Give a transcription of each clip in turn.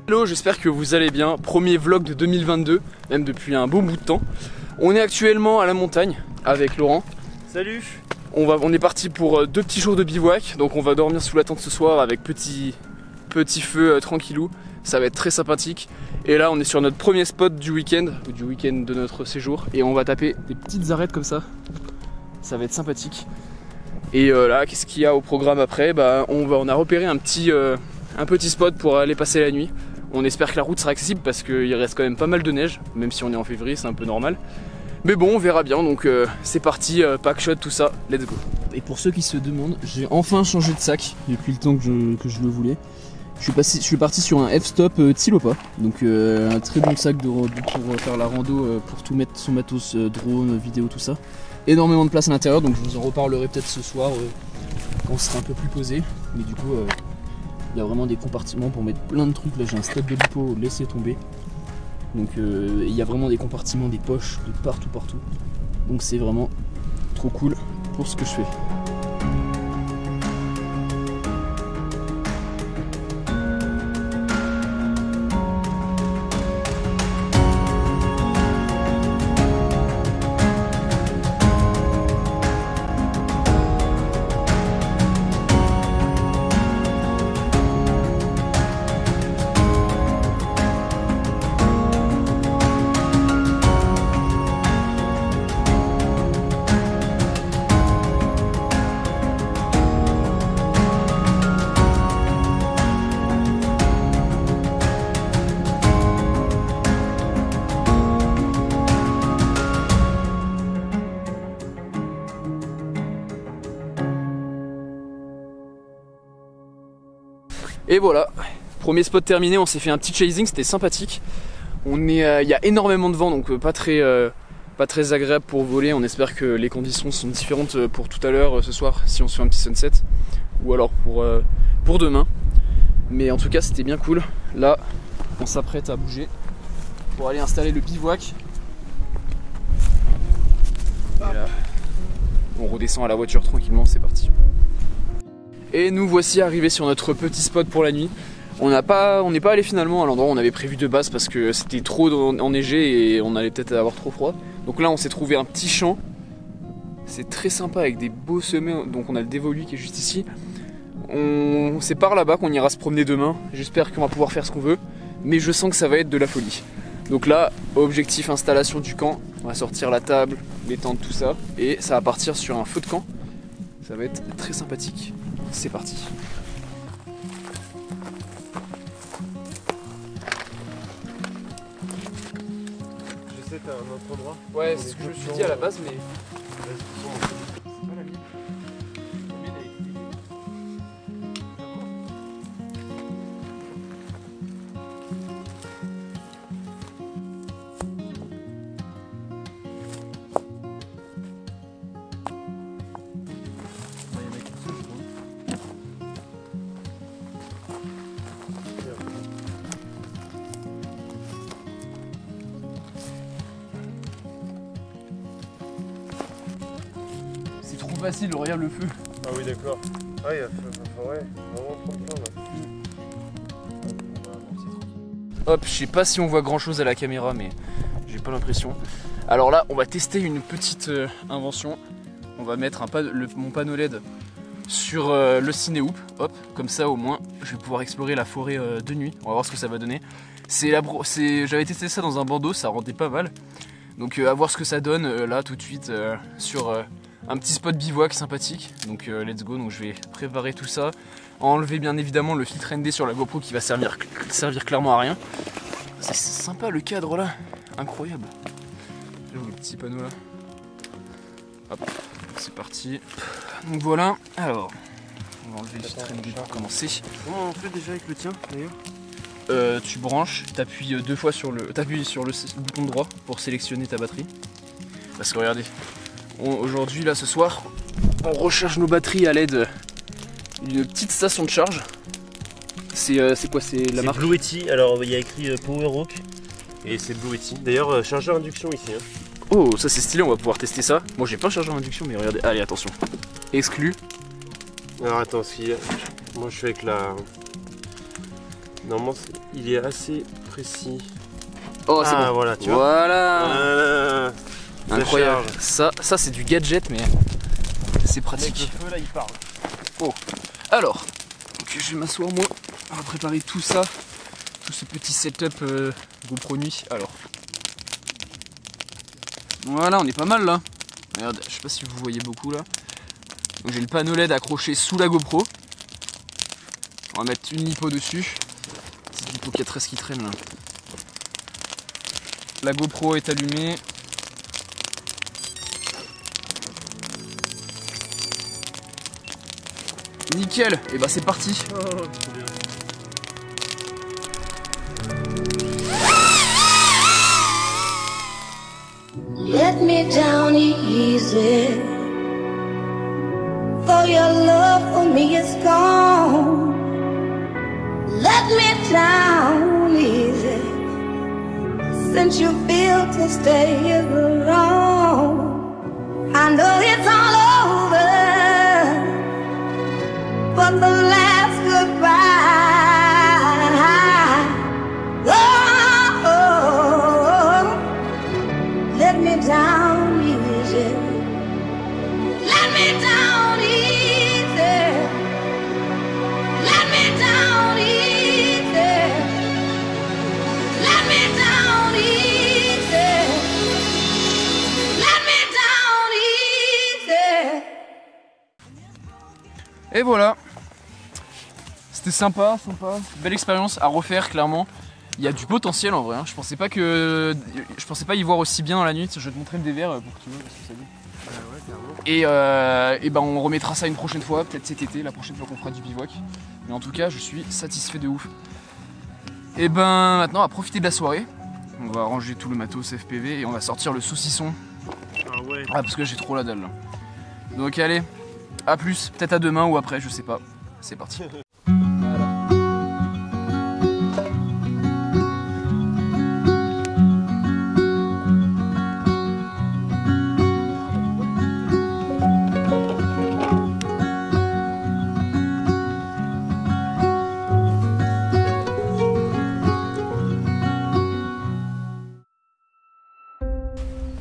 Hello, j'espère que vous allez bien. Premier vlog de 2022, même depuis un beau bout de temps. On est actuellement à la montagne avec Laurent. Salut. On est parti pour 2 petits jours de bivouac. Donc on va dormir sous la tente ce soir avec petit feu tranquillou. Ça va être très sympathique. Et là on est sur notre premier spot du week-end, ou du week-end de notre séjour. Et on va taper des petites arêtes comme ça. Ça va être sympathique. Et là, qu'est-ce qu'il y a au programme après? On a repéré un petit spot pour aller passer la nuit. On espère que la route sera accessible parce qu'il reste quand même pas mal de neige, même si on est en février, c'est un peu normal. Mais bon, on verra bien, donc c'est parti, pack shot, tout ça, let's go. Et pour ceux qui se demandent, j'ai enfin changé de sac depuis le temps que je le voulais. Je suis parti sur un F-Stop Tilopa, donc un très bon sac pour faire la rando, pour tout mettre son matos, drone, vidéo, tout ça. Énormément de place à l'intérieur, donc je vous en reparlerai peut-être ce soir quand on sera un peu plus posé. Mais du coup, il y a vraiment des compartiments pour mettre plein de trucs. Là j'ai un stock de lipo, laissez tomber. Donc il y a vraiment des compartiments, des poches de partout. Donc c'est vraiment trop cool pour ce que je fais. Et voilà, premier spot terminé, on s'est fait un petit chasing, c'était sympathique. Il y a énormément de vent, donc pas très agréable pour voler. On espère que les conditions sont différentes pour tout à l'heure, ce soir, si on se fait un petit sunset. Ou alors pour demain. Mais en tout cas, c'était bien cool. Là, on s'apprête à bouger pour aller installer le bivouac. Et là, on redescend à la voiture tranquillement, c'est parti. Et nous voici arrivés sur notre petit spot pour la nuit. On n'est pas allé finalement à l'endroit où on avait prévu de base parce que c'était trop enneigé et on allait peut-être avoir trop froid. Donc là on s'est trouvé un petit champ. C'est très sympa avec des beaux sommets. Donc on a le dévolu qui est juste ici. C'est par là-bas qu'on ira se promener demain. J'espère qu'on va pouvoir faire ce qu'on veut. Mais je sens que ça va être de la folie. Donc là, objectif installation du camp. On va sortir la table, les tentes, tout ça. Et ça va partir sur un feu de camp. Ça va être très sympathique. C'est parti. Je sais, t'as un autre endroit. Ouais, c'est ce que je me suis dit à la base, mais... C'est pas la mienne. C'est trop facile, regarde le feu. Ah oui, d'accord. Ah, il y a vraiment trop de temps là. Hop, je sais pas si on voit grand chose à la caméra, mais j'ai pas l'impression. Alors là, on va tester une petite invention. On va mettre mon panneau LED sur le ciné-hoop. Hop, comme ça au moins, je vais pouvoir explorer la forêt de nuit. On va voir ce que ça va donner. J'avais testé ça dans un bandeau, ça rendait pas mal. Donc à voir ce que ça donne là tout de suite sur un petit spot bivouac sympathique. Donc let's go, donc je vais préparer tout ça. Enlever bien évidemment le filtre ND sur la GoPro qui va servir clairement à rien. C'est sympa le cadre là, incroyable. J'avoue le petit panneau là. Hop, c'est parti. Donc voilà, alors on va enlever le filtre ND pour commencer. Comment on fait déjà avec le tien d'ailleurs? Tu branches, t'appuies t'appuies sur le bouton droit pour sélectionner ta batterie. Parce que regardez, aujourd'hui là ce soir, on recharge nos batteries à l'aide d'une petite station de charge. C'est quoi? C'est la marque Bluetti. Alors il y a écrit Powerhawk et c'est Bluetti. D'ailleurs chargeur induction ici. Hein. Oh, ça c'est stylé, on va pouvoir tester ça. Moi j'ai pas un chargeur induction, mais regardez, allez attention. Exclu. Alors attends, moi je suis avec la Normalement, il est assez précis. Oh, c'est bon. Voilà, tu vois. Voilà. Incroyable. Ça c'est du gadget, mais c'est pratique. Le feu, là, il parle. Oh. Alors, donc, je vais m'asseoir moi. On va préparer tout ça. Tout ce petit setup GoPro nuit. Alors. Voilà, on est pas mal là. Regarde, je sais pas si vous voyez beaucoup là. Donc j'ai le panneau LED accroché sous la GoPro. On va mettre une lipo dessus. Petite lipo 4S qui traîne là. La GoPro est allumée. Nickel. Et bah c'est parti. Let me down easy, for your love for me is gone. Let me down easy, since you feel to stay here alone. I know it's all over, but the last goodbye. Let me down easy. Let me down easy. Let me down easy. Let me down easy. Let me down easy. Et voilà. C'était sympa. Belle expérience à refaire clairement. Il y a du potentiel en vrai, hein. Je pensais pas y voir aussi bien dans la nuit. Je vais te montrer le dévers pour que tu vois ce que ça dit. Et ben on remettra ça une prochaine fois, peut-être cet été, la prochaine fois qu'on fera du bivouac. Mais en tout cas, je suis satisfait de ouf. Et ben maintenant, on va profiter de la soirée. On va ranger tout le matos FPV et on va sortir le saucisson. Ah parce que j'ai trop la dalle là. Donc allez, à plus, peut-être à demain ou après, je sais pas. C'est parti.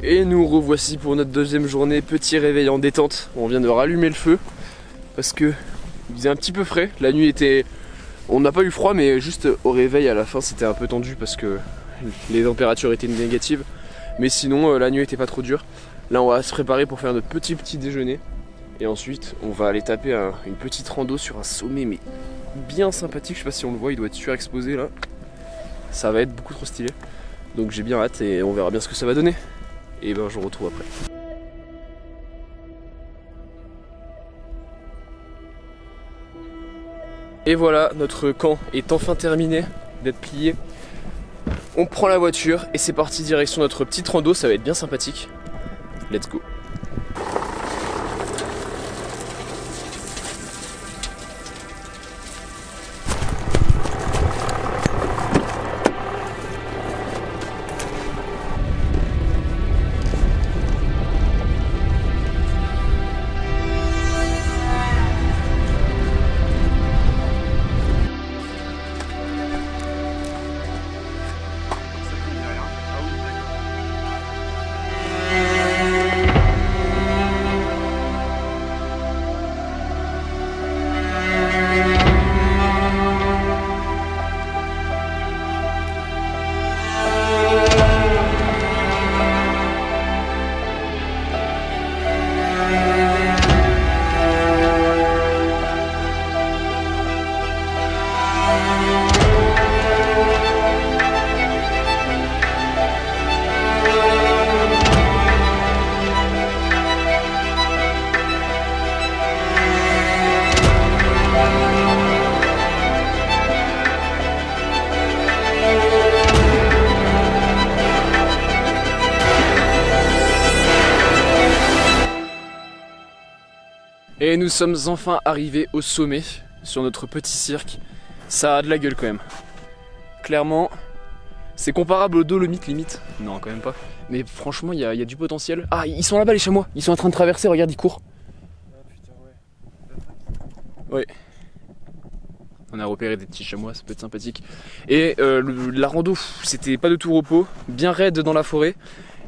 Et nous revoici pour notre deuxième journée, petit réveil en détente. On vient de rallumer le feu parce que il faisait un petit peu frais. La nuit était... On n'a pas eu froid mais juste au réveil à la fin c'était un peu tendu parce que les températures étaient négatives. Mais sinon la nuit était pas trop dure. Là on va se préparer pour faire notre petit déjeuner. Et ensuite on va aller taper une petite rando sur un sommet mais bien sympathique. Je sais pas si on le voit, il doit être surexposé là. Ça va être beaucoup trop stylé. Donc j'ai bien hâte et on verra bien ce que ça va donner. Et ben je vous retrouve après. Et voilà, notre camp est enfin terminé d'être plié. On prend la voiture et c'est parti direction notre petite rando, ça va être bien sympathique. Let's go. Et nous sommes enfin arrivés au sommet, sur notre petit cirque. Ça a de la gueule quand même. Clairement, c'est comparable aux Dolomites limite. Non, quand même pas. Mais franchement, il y a du potentiel. Ah, ils sont là-bas les chamois. Ils sont en train de traverser, regarde, ils courent. Ah putain, ouais. Ouais. On a repéré des petits chamois, ça peut être sympathique. Et la rando, c'était pas de tout repos, bien raide dans la forêt.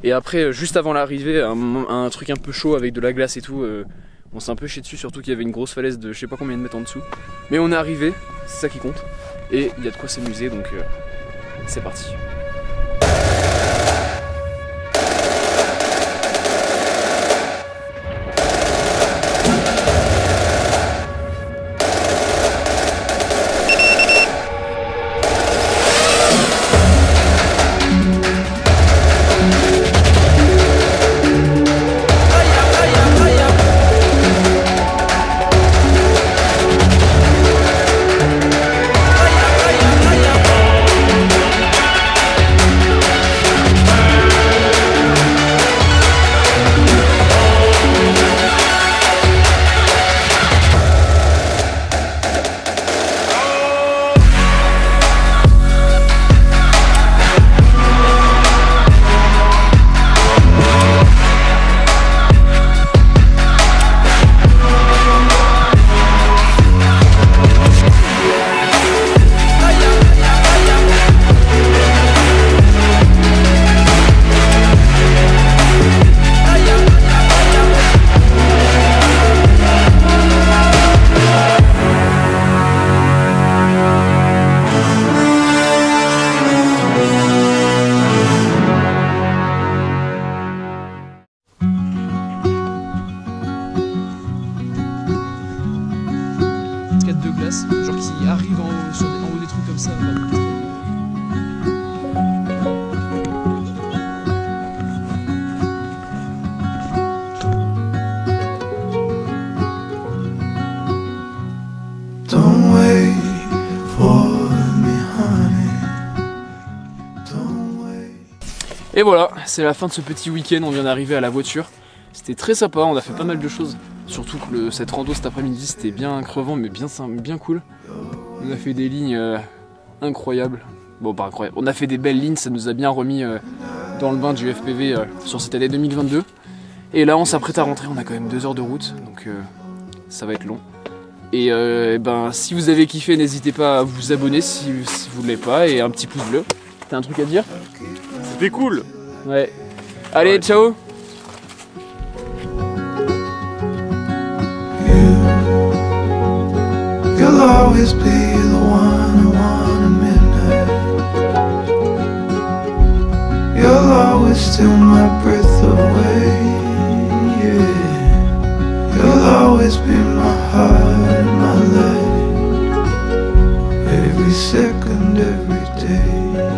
Et après, juste avant l'arrivée, un truc un peu chaud avec de la glace et tout. On s'est un peu chié dessus, surtout qu'il y avait une grosse falaise de je sais pas combien de mètres en dessous. Mais on est arrivé, c'est ça qui compte. Et il y a de quoi s'amuser, donc c'est parti. De glace, genre qui arrive en haut des trucs comme ça. Don't wait for me, honey. Don't wait. Et voilà, c'est la fin de ce petit week-end, on vient d'arriver à la voiture. C'était très sympa, on a fait pas mal de choses. Surtout que cette rando cet après-midi c'était bien crevant mais bien cool. On a fait des lignes incroyables. Bon pas incroyables, on a fait des belles lignes, ça nous a bien remis dans le bain du FPV sur cette année 2022. Et là on s'apprête à rentrer, on a quand même 2 heures de route, donc ça va être long. Et ben si vous avez kiffé, n'hésitez pas à vous abonner si vous ne l'avez pas, et un petit pouce bleu. T'as un truc à dire? C'était cool. Ouais. Allez, ouais. Ciao. You'll always be the one I want at midnight. You'll always steal my breath away, yeah. You'll always be my heart, my life, every second, every day.